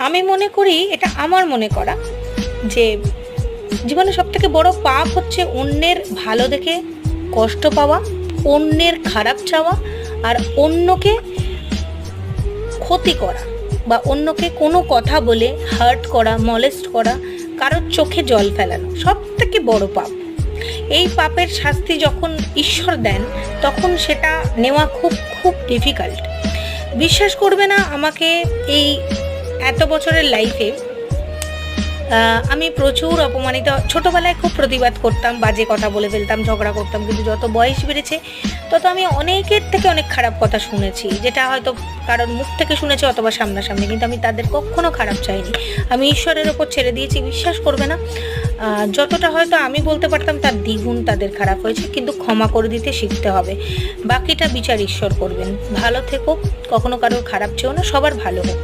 আমি মনে করি, এটা আমার মনে করা, যে জীবনে সবথেকে বড় পাপ হচ্ছে অন্যের ভালো দেখে কষ্ট পাওয়া, অন্যের খারাপ চাওয়া, আর অন্যকে ক্ষতি করা বা অন্যকে কোনো কথা বলে হার্ট করা, মলেস্ট করা, কারোর চোখে জল ফেলানো সব থেকে বড় পাপ। এই পাপের শাস্তি যখন ঈশ্বর দেন, তখন সেটা নেওয়া খুব খুব ডিফিকাল্ট। বিশ্বাস করবে না, আমাকে এই এত বছরের লাইফে আমি প্রচুর অপমানিত, ছোটোবেলায় খুব প্রতিবাদ করতাম, বাজে কথা বলে ফেলতাম, ঝগড়া করতাম, কিন্তু যত বয়স বেড়েছে তত আমি অনেকের থেকে অনেক খারাপ কথা শুনেছি, যেটা হয়তো কারণ মুখ থেকে শুনেছি অথবা সামনাসামনি, কিন্তু আমি তাদের কখনো খারাপ চাইনি। আমি ঈশ্বরের ওপর ছেড়ে দিয়েছি। বিশ্বাস করবে না, যতটা হয়তো আমি বলতে পারতাম তার দ্বিগুণ তাদের খারাপ হয়েছে, কিন্তু ক্ষমা করে দিতে শিখতে হবে। বাকিটা বিচার ঈশ্বর করবেন। ভালো থেকো, কখনো কারোর খারাপ চেও না, সবার ভালো হোক।